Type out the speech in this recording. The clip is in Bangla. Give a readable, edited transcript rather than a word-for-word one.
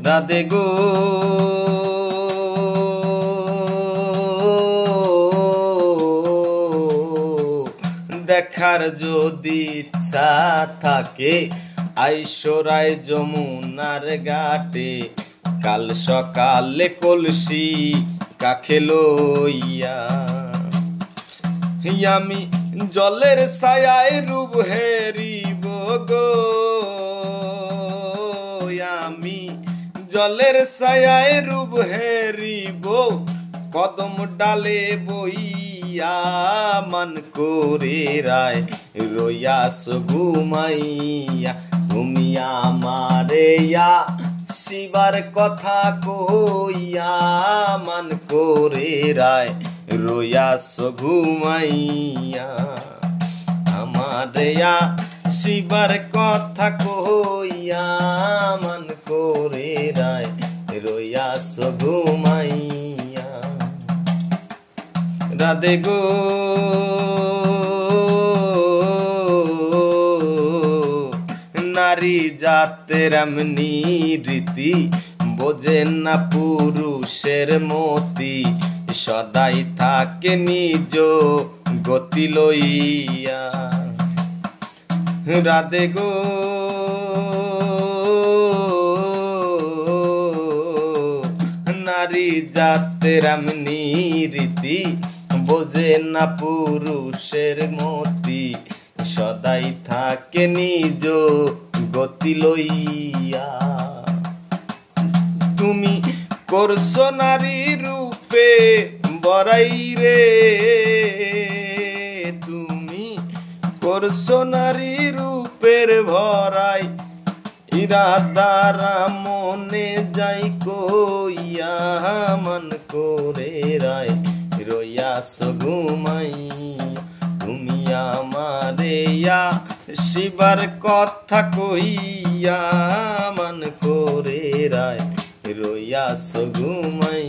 রাধে গো দেখার যদি ইচ্ছা থাকে আইসরায় যমুনার ঘাটে কাল সকালে কলসি কাখে লইয়া আমি জলের ছায়ায় রূপ হেরিব গো আমি জলের ছায়ায় রূপ হেরিব কদম ডালে বইয়া মান করে রায় রইয়াস ঘুমাইয়া তুমি আমারে শিবার কথা কইয়া মান করে রায় রইয়াস ঘুমাইয়া আমারে শিবার কথা কইয়া মান করে রায় রইয়াস ঘুমাইয়া রাধে গো নারী জাতের এমনি রীতি বোঝেন না পুরুষের মতি সদাই থাকে নিজ গতি লইয়া রাধে গো নারী জাতের এমনি রীতি বোঝে না পুরুষের মতি সদাই থাকে নিজ গতি লইয়া তুমি করছো নারী রূপে বড়াই রে তুমি করছো নারী রূপের ভরাই ইরাদারা মনে যাই কইয়া মান করে রায় রইয়াস ঘুমাই তুমি আমারে শিবার কথা কইয়া মান করে রায় রইয়াস ঘুমাই।